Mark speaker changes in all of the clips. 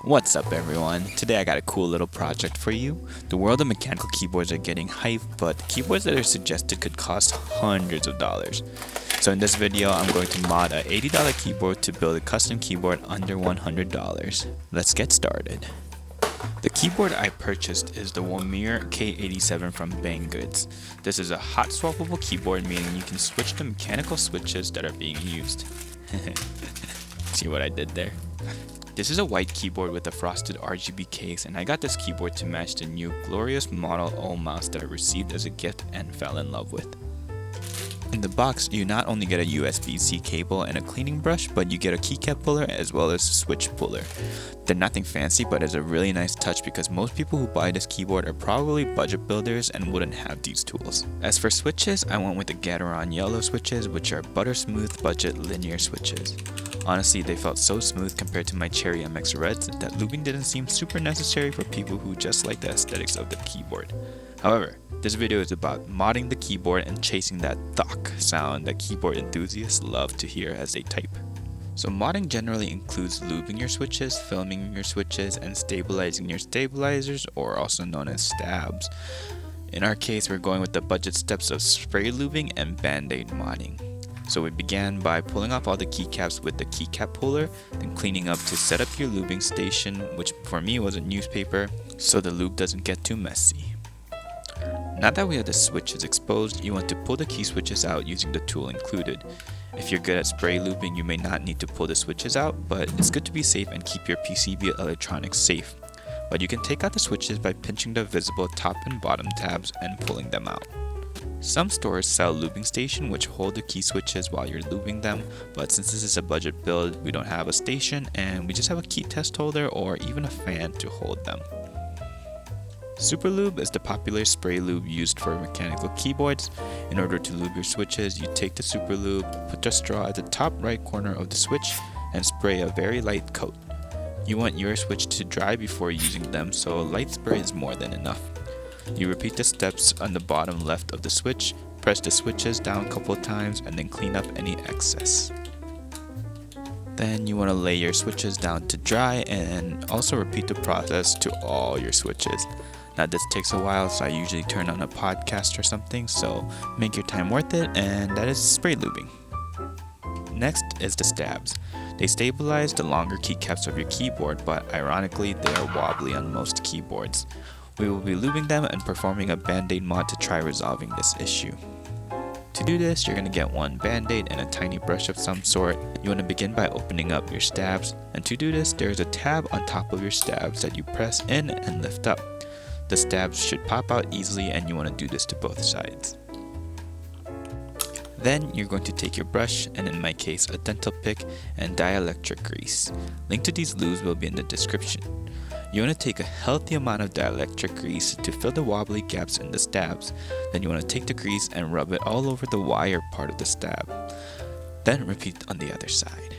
Speaker 1: What's up everyone? Today I got a cool little project for you. The world of mechanical keyboards are getting hype, but the keyboards that are suggested could cost hundreds of dollars. So in this video I'm going to mod a $80 keyboard to build a custom keyboard under $100. Let's get started. The keyboard I purchased is the Womier K87 from Banggood. This is a hot swappable keyboard, meaning you can switch the mechanical switches that are being used. See what I did there? This is a white keyboard with a frosted RGB case, and I got this keyboard to match the new glorious Model O mouse that I received as a gift and fell in love with. In the box, you not only get a USB-C cable and a cleaning brush, but you get a keycap puller as well as a switch puller. They're nothing fancy, but it's a really nice touch because most people who buy this keyboard are probably budget builders and wouldn't have these tools. As for switches, I went with the Gateron yellow switches, which are butter smooth budget linear switches. Honestly, they felt so smooth compared to my Cherry MX Reds that lubing didn't seem super necessary for people who just like the aesthetics of the keyboard. However, this video is about modding the keyboard and chasing that thok sound that keyboard enthusiasts love to hear as they type. So modding generally includes lubing your switches, filming your switches, and stabilizing your stabilizers, or also known as stabs. In our case, we're going with the budget steps of spray lubing and band-aid modding. So we began by pulling off all the keycaps with the keycap puller, then cleaning up to set up your lubing station, which for me was a newspaper, so the lube doesn't get too messy. Now that we have the switches exposed, you want to pull the key switches out using the tool included. If you're good at spray lubing, you may not need to pull the switches out, but it's good to be safe and keep your PCB electronics safe. But you can take out the switches by pinching the visible top and bottom tabs and pulling them out. Some stores sell lubing station which hold the key switches while you're lubing them, but since this is a budget build, we don't have a station and we just have a key test holder or even a fan to hold them. Super Lube is the popular spray lube used for mechanical keyboards. In order to lube your switches, you take the Super Lube, put the straw at the top right corner of the switch, and spray a very light coat. You want your switch to dry before using them, so a light spray is more than enough. You repeat the steps on the bottom left of the switch, press the switches down a couple times, and then clean up any excess. Then you want to lay your switches down to dry and also repeat the process to all your switches. Now this takes a while, so I usually turn on a podcast or something, so make your time worth it, and that is spray lubing. Next is the stabs. They stabilize the longer keycaps of your keyboard, but ironically they are wobbly on most keyboards. We will be lubing them and performing a band-aid mod to try resolving this issue. To do this, you're going to get one band-aid and a tiny brush of some sort. You want to begin by opening up your stabs, and to do this, there is a tab on top of your stabs that you press in and lift up. The stabs should pop out easily, and you want to do this to both sides. Then you're going to take your brush, and in my case a dental pick, and dielectric grease. Link to these lubes will be in the description. You want to take a healthy amount of dielectric grease to fill the wobbly gaps in the stabs. Then you want to take the grease and rub it all over the wire part of the stab. Then repeat on the other side.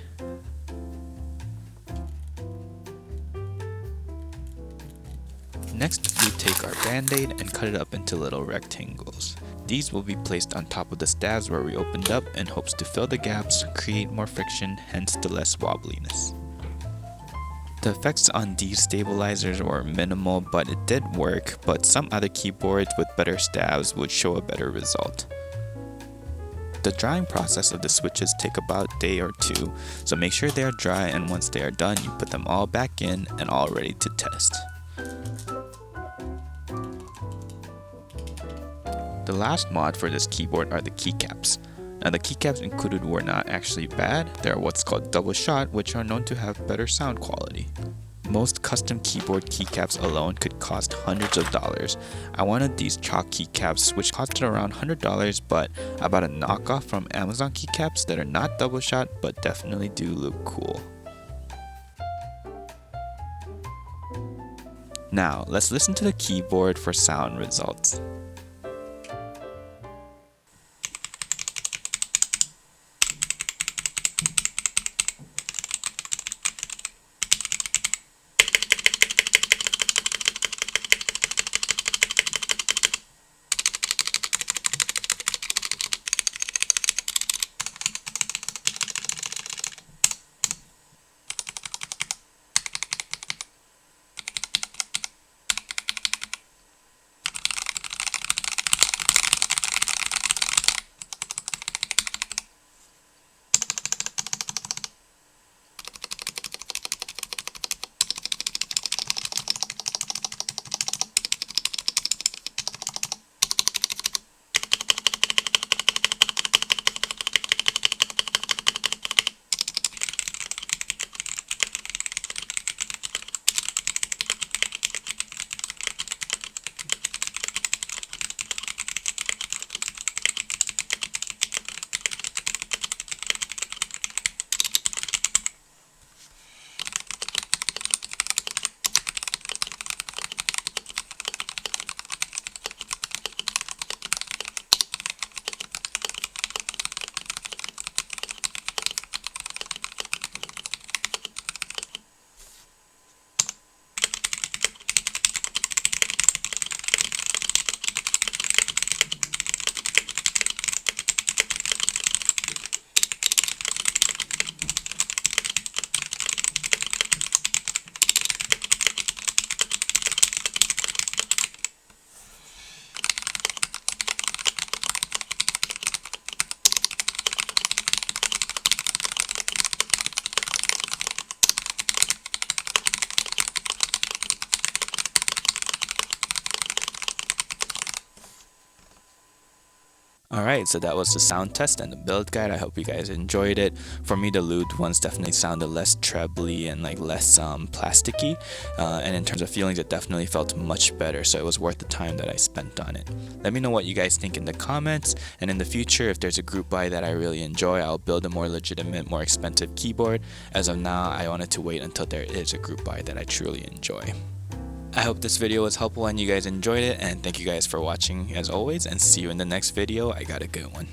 Speaker 1: Next, we take our band-aid and cut it up into little rectangles. These will be placed on top of the stabs where we opened up in hopes to fill the gaps, create more friction, hence the less wobbliness. The effects on these stabilizers were minimal, but it did work, but some other keyboards with better stabs would show a better result. The drying process of the switches take about a day or two, so make sure they are dry, and once they are done, you put them all back in and all ready to test. The last mod for this keyboard are the keycaps. Now the keycaps included were not actually bad, they are what's called double shot, which are known to have better sound quality. Most custom keyboard keycaps alone could cost hundreds of dollars. I wanted these chalk keycaps which costed around $100, but I bought a knockoff from Amazon keycaps that are not double shot but definitely do look cool. Now let's listen to the keyboard for sound results. Alright, so that was the sound test and the build guide. I hope you guys enjoyed it. For me, the lubed ones definitely sounded less trebly and like less plasticky. And in terms of feelings, it definitely felt much better. So it was worth the time that I spent on it. Let me know what you guys think in the comments. And in the future, if there's a group buy that I really enjoy, I'll build a more legitimate, more expensive keyboard. As of now, I wanted to wait until there is a group buy that I truly enjoy. I hope this video was helpful and you guys enjoyed it, and thank you guys for watching as always, and see you in the next video. I got a good one.